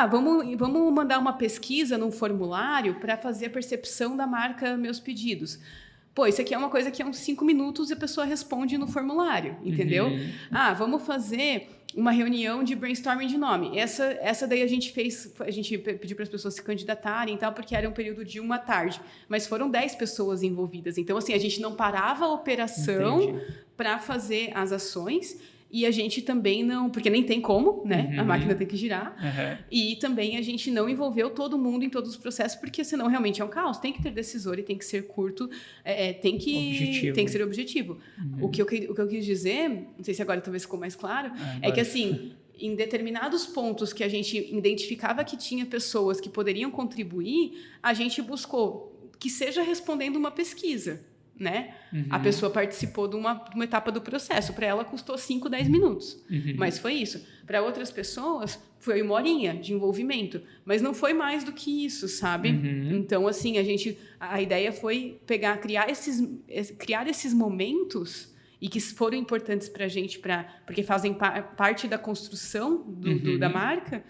Vamos mandar uma pesquisa num formulário para fazer a percepção da marca Meus Pedidos. Pô, isso aqui é uma coisa que é uns 5 minutos e a pessoa responde no formulário, entendeu? Vamos fazer uma reunião de brainstorming de nome. Essa daí a gente pediu para as pessoas se candidatarem e tal, porque era um período de 1 tarde. Mas foram 10 pessoas envolvidas. Então, assim, a gente não parava a operação para fazer as ações. E a gente também não... Porque nem tem como, né? A máquina tem que girar. E também a gente não envolveu todo mundo em todos os processos, porque senão realmente é um caos. Tem que ter decisor e tem que ser curto. Tem que ser objetivo. O que eu quis dizer, não sei se agora talvez ficou mais claro, é que assim... Em determinados pontos que a gente identificava que tinha pessoas que poderiam contribuir, a gente buscou que seja respondendo uma pesquisa. Né? A pessoa participou de uma etapa do processo. Para ela custou 5, 10 minutos. Mas foi isso. Para outras pessoas, foi 1 horinha de envolvimento. Mas não foi mais do que isso, sabe? Então, assim, a ideia foi criar esses momentos e que foram importantes para a gente, porque fazem parte da construção da marca,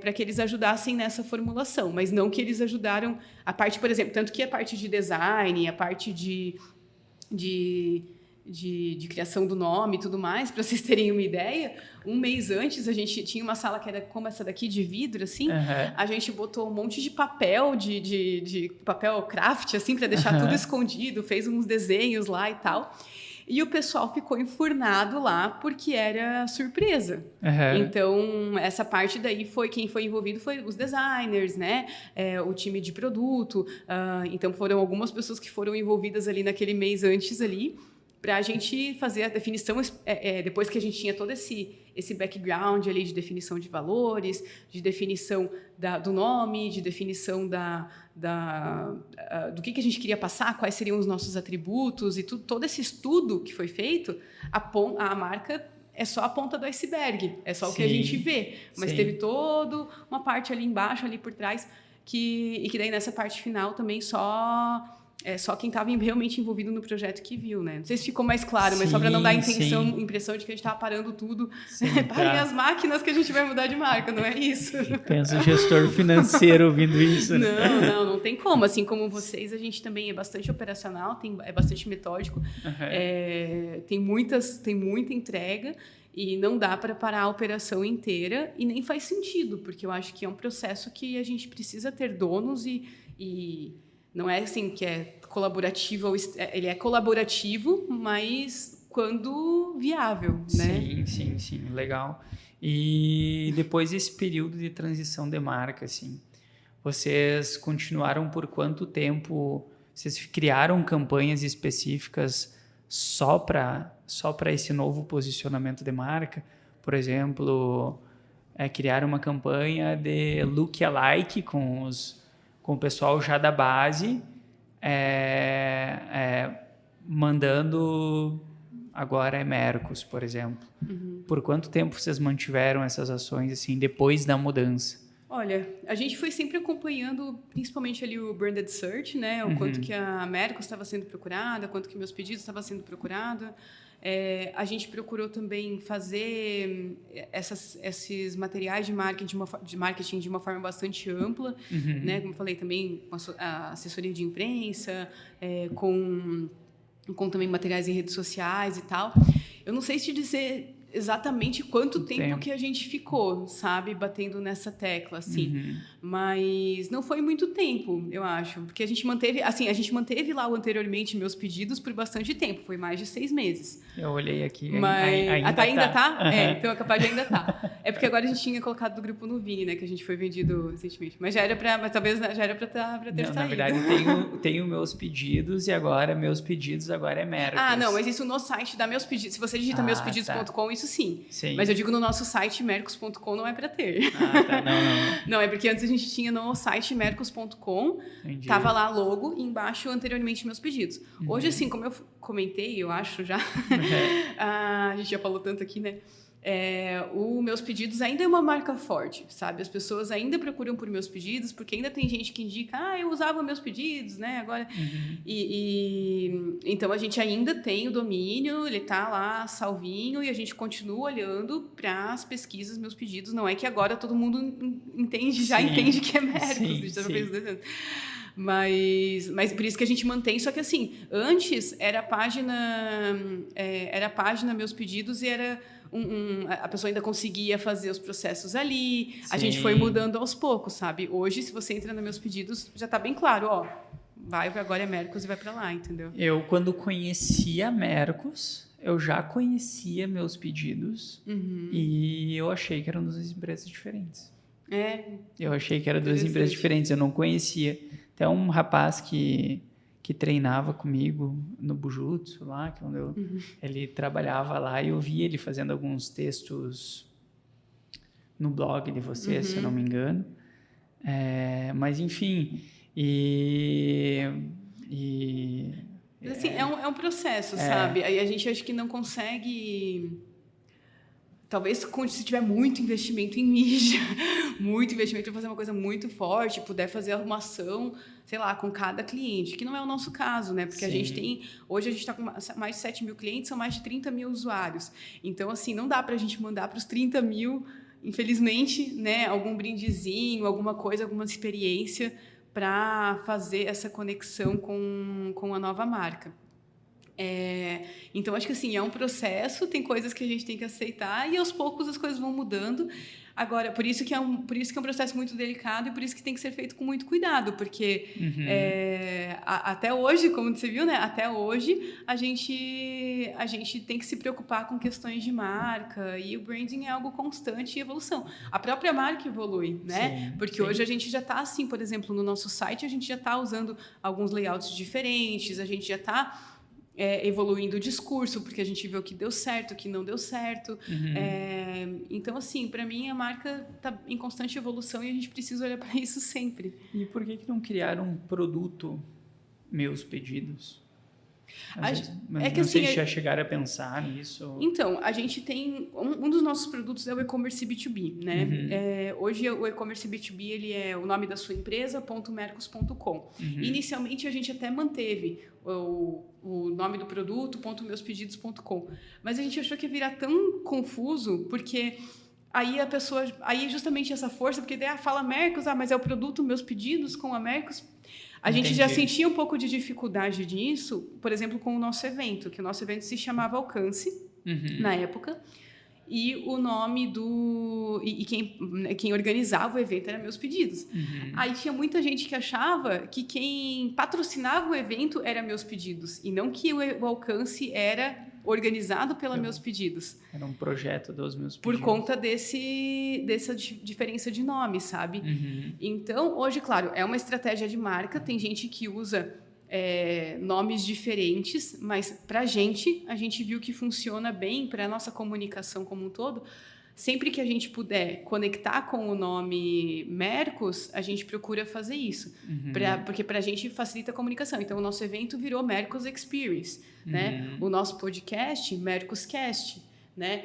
para que eles ajudassem nessa formulação, mas não que eles ajudaram a parte, por exemplo, tanto que a parte de design, a parte de criação do nome e tudo mais, para vocês terem uma ideia, 1 mês antes a gente tinha uma sala que era como essa daqui, de vidro, assim, a gente botou um monte de papel, de papel craft, assim, para deixar tudo escondido, fez uns desenhos lá e tal. E o pessoal ficou enfurnado lá porque era surpresa. Então, essa parte daí quem foi envolvido foi os designers, né? O time de produto. Então, foram algumas pessoas que foram envolvidas ali naquele mês antes ali, para a gente fazer a definição, depois que a gente tinha todo esse background ali de definição de valores, de definição do nome, de definição do que a gente queria passar, quais seriam os nossos atributos e todo esse estudo que foi feito, a marca é só a ponta do iceberg, é só o que a gente vê, mas teve toda uma parte ali embaixo, ali por trás, e que daí nessa parte final também só quem estava realmente envolvido no projeto que viu, né? Não sei se ficou mais claro, mas só para não dar a impressão de que a gente estava parando tudo. Parem as máquinas que a gente vai mudar de marca, não é isso?
Pensa o gestor financeiro ouvindo isso. Né?
Não tem como. Assim como vocês, a gente também é bastante operacional, é bastante metódico, tem muita entrega e não dá para parar a operação inteira e nem faz sentido, porque eu acho que é um processo que a gente precisa ter donos e não é assim que é colaborativo, ele é colaborativo, mas quando viável, né?
Sim, legal. E depois desse período de transição de marca, assim, vocês continuaram por quanto tempo? Vocês criaram campanhas específicas só para esse novo posicionamento de marca? Por exemplo, criar uma campanha de look-alike com o pessoal já da base, mandando agora Mercos, por exemplo. Por quanto tempo vocês mantiveram essas ações assim depois da mudança?
Olha, a gente foi sempre acompanhando, principalmente ali o branded search, né? O quanto que a Mercos estava sendo procurada, quanto que Meus Pedidos estava sendo procurada. A gente procurou também fazer esses materiais de marketing de uma forma bastante ampla, né? Como eu falei, também com a assessoria de imprensa, com também materiais em redes sociais e tal. Eu não sei te dizer exatamente quanto tempo que a gente ficou, sabe, batendo nessa tecla, assim. Mas não foi muito tempo, eu acho, porque a gente manteve lá o anteriormente meus pedidos por bastante tempo, foi mais de 6 meses.
Eu olhei aqui,
Mas ainda tá?
Uhum.
Então é capaz de ainda tá. É porque agora a gente tinha colocado do grupo no Vini, né, que a gente foi vendido recentemente. Mas talvez já era pra ter saído.
Na verdade, tenho meus pedidos e agora meus pedidos agora é Mercos.
Não, mas isso no site da Meus Pedidos. Se você digita meuspedidos.com, isso sim. Mas eu digo no nosso site, mercos.com, não é para ter. Não, é porque antes a gente tinha no site mercos.com, tava lá logo e embaixo anteriormente Meus Pedidos. Hoje, assim, como eu comentei, eu acho já, a gente já falou tanto aqui, né? O Meus Pedidos ainda é uma marca forte, sabe? As pessoas ainda procuram por Meus Pedidos, porque ainda tem gente que indica, eu usava Meus Pedidos, né? Agora, então a gente ainda tem o domínio, ele tá lá salvinho e a gente continua olhando para as pesquisas Meus Pedidos. Não é que agora todo mundo já entende que é Mercos, mas por isso que a gente mantém. Só que assim, antes era a página Meus Pedidos e era a pessoa ainda conseguia fazer os processos ali. A gente foi mudando aos poucos, sabe? Hoje, se você entra nos Meus Pedidos, já está bem claro, agora é Mercos e vai para lá, entendeu?
Eu, quando conhecia Mercos, eu já conhecia Meus Pedidos e eu achei que eram duas empresas diferentes. Eu achei que eram duas empresas diferentes, eu não conhecia. Até um rapaz que treinava comigo no Bujutsu lá, que ele trabalhava lá e eu vi ele fazendo alguns textos no blog de você, se eu não me engano. Mas enfim,
assim, é um processo, sabe? Aí a gente acho que não consegue... Talvez se tiver muito investimento em mídia, muito investimento para fazer uma coisa muito forte, puder fazer uma ação, sei lá, com cada cliente, que não é o nosso caso, né? Porque hoje a gente está com mais de 7 mil clientes, são mais de 30 mil usuários. Então, assim, não dá para a gente mandar para os 30 mil, infelizmente, né, algum brindezinho, alguma coisa, alguma experiência para fazer essa conexão com a nova marca. Então, acho que assim, é um processo, tem coisas que a gente tem que aceitar e aos poucos as coisas vão mudando. Agora, por isso que é um processo muito delicado e por isso que tem que ser feito com muito cuidado, porque até hoje, como você viu, né? Até hoje a gente tem que se preocupar com questões de marca e o branding é algo constante e evolução. A própria marca evolui, né? Porque hoje a gente já está assim, por exemplo, no nosso site a gente já está usando alguns layouts diferentes, a gente já está evoluindo o discurso, porque a gente viu que deu certo, que não deu certo. Então, assim, para mim, a marca está em constante evolução e a gente precisa olhar para isso sempre.
E por que não criar um produto Meus Pedidos? Não sei se já chegaram a pensar nisso.
Então, a gente tem... Um dos nossos produtos é o e-commerce B2B, né? Hoje, o e-commerce B2B, ele é o nome da sua empresa, .mercos.com. Inicialmente, a gente até manteve o nome do produto, .meuspedidos.com. Mas a gente achou que ia virar tão confuso, porque... Aí justamente essa força, porque daí fala Mercos, mas é o produto Meus Pedidos com a Mercos. A gente já sentia um pouco de dificuldade nisso, por exemplo, com o nosso evento, que o nosso evento se chamava Alcance, na época, e o nome quem organizava o evento era Meus Pedidos. Aí tinha muita gente que achava que quem patrocinava o evento era Meus Pedidos, e não que o Alcance era organizado pela Meus Pedidos.
Era um projeto dos Meus Pedidos.
Por conta dessa diferença de nome, sabe? Então, hoje, claro, é uma estratégia de marca. Tem gente que usa nomes diferentes, mas a gente viu que funciona bem para a nossa comunicação como um todo. Sempre que a gente puder conectar com o nome Mercos, a gente procura fazer isso, porque para a gente facilita a comunicação. Então, o nosso evento virou Mercos Experience, né? O nosso podcast, Mercoscast, né?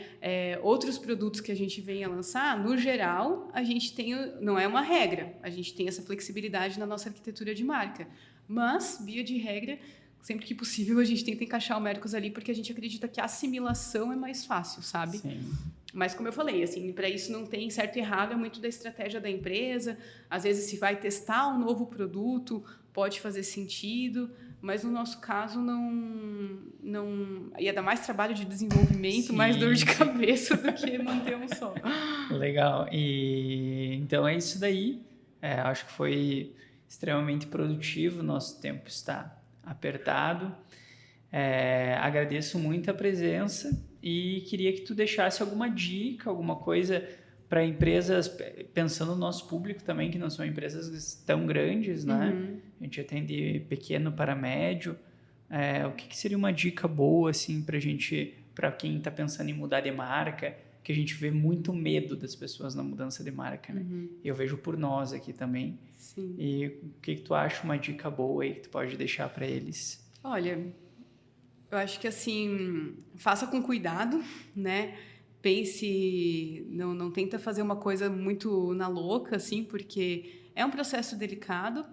Outros produtos que a gente vem a lançar, no geral, a gente não é uma regra, a gente tem essa flexibilidade na nossa arquitetura de marca, mas, via de regra, sempre que possível, a gente tenta encaixar o Mercos ali, porque a gente acredita que a assimilação é mais fácil, sabe?
Sim.
Mas, como eu falei, assim, para isso não tem certo e errado, é muito da estratégia da empresa. Às vezes, se vai testar um novo produto, pode fazer sentido, mas no nosso caso não ia dar mais trabalho de desenvolvimento, mais dor de cabeça do que manter um só.
Legal. E então é isso daí. Acho que foi extremamente produtivo. Nosso tempo está apertado. Agradeço muito a presença e queria que tu deixasse alguma dica, alguma coisa para empresas, pensando no nosso público também, que não são empresas tão grandes, né? A gente atende pequeno para médio. O que seria uma dica boa, assim, para quem está pensando em mudar de marca, que a gente vê muito medo das pessoas na mudança de marca, né? Eu vejo por nós aqui também.
Sim.
E o que tu acha uma dica boa aí que tu pode deixar para eles?
Olha, eu acho que assim, faça com cuidado, né? Pense, não tenta fazer uma coisa muito na louca, assim, porque é um processo delicado.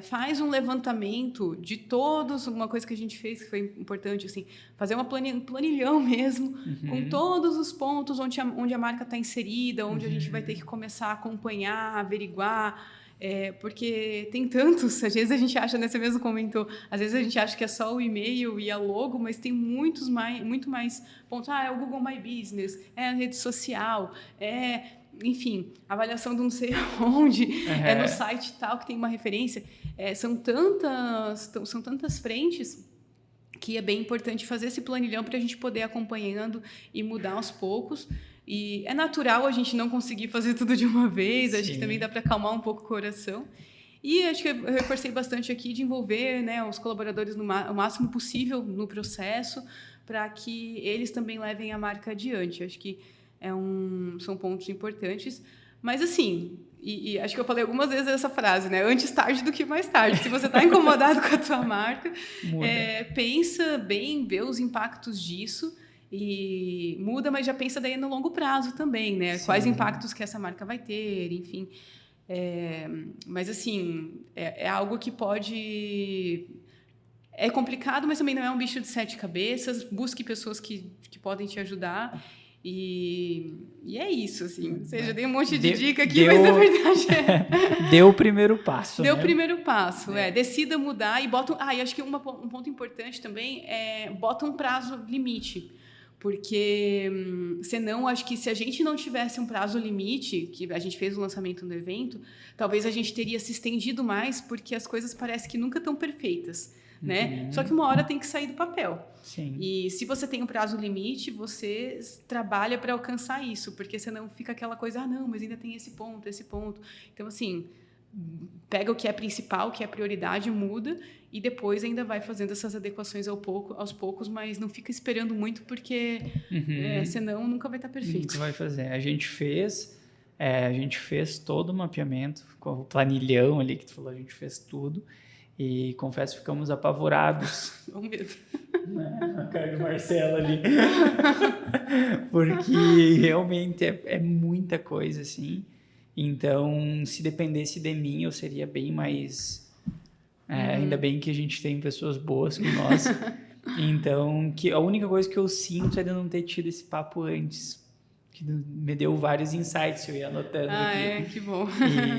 Faz um levantamento de todos, uma coisa que a gente fez que foi importante, assim, fazer um planilhão mesmo, com todos os pontos onde a marca está inserida, onde a gente vai ter que começar a acompanhar, averiguar, porque tem tantos, às vezes a gente acha, né, você mesmo comentou, às vezes a gente acha que é só o e-mail e a logo, mas tem muito mais pontos. É o Google My Business, é a rede social, enfim, avaliação de não sei onde, no site tal que tem uma referência. São tantas frentes que é bem importante fazer esse planilhão para a gente poder ir acompanhando e mudar aos poucos. E é natural a gente não conseguir fazer tudo de uma vez, acho que também dá para acalmar um pouco o coração. E acho que eu reforcei bastante aqui de envolver, né, os colaboradores o máximo possível no processo, para que eles também levem a marca adiante. Acho que são pontos importantes. Mas, assim, e acho que eu falei algumas vezes essa frase, né? Antes tarde do que mais tarde. Se você está incomodado com a tua marca, pensa bem, vê os impactos disso e muda, mas já pensa daí no longo prazo também, né? Sim. Quais impactos que essa marca vai ter, enfim. Mas, assim, é algo que pode... É complicado, mas também não é um bicho de 7 cabeças. Busque pessoas que podem te ajudar. E é isso, assim. Ou seja, dei um monte de dica aqui, mas na verdade
Deu o primeiro passo.
Deu o primeiro passo, decida mudar e bota... e acho que um ponto importante também bota um prazo limite. Porque, senão, acho que se a gente não tivesse um prazo limite, que a gente fez o lançamento no evento, talvez a gente teria se estendido mais, porque as coisas parecem que nunca estão perfeitas. Né? Só que uma hora tem que sair do papel.
Sim.
E se você tem um prazo limite, você trabalha para alcançar isso, porque senão fica aquela coisa, não, mas ainda tem esse ponto. Então, assim, pega o que é principal, o que é prioridade, muda, e depois ainda vai fazendo essas adequações aos poucos, mas não fica esperando muito, porque senão nunca vai estar perfeito.
Nunca vai fazer. A gente fez todo o mapeamento, com o planilhão ali que tu falou, a gente fez tudo. E confesso que ficamos apavorados.
Com medo.
A cara do Marcelo ali. Porque realmente é muita coisa, assim. Então, se dependesse de mim, eu seria bem mais... Ainda bem que a gente tem pessoas boas com nós. Então, a única coisa que eu sinto é de não ter tido esse papo antes. Que me deu vários insights, eu ia anotando aqui.
Que bom.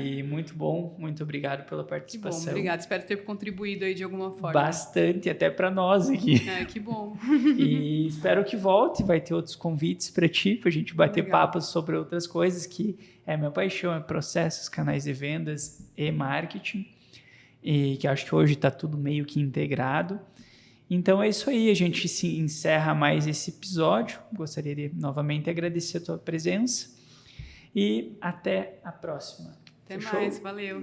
E muito bom, muito obrigado pela participação.
Que bom, obrigado. Espero ter contribuído aí de alguma forma.
Bastante, até para nós aqui.
Que bom.
E espero que volte, vai ter outros convites para ti, para a gente bater papos sobre outras coisas, que é a minha paixão, processos, canais de vendas e marketing, e que acho que hoje está tudo meio que integrado. Então é isso aí, a gente se encerra mais esse episódio. Gostaria de novamente agradecer a tua presença e até a próxima.
Até mais, valeu.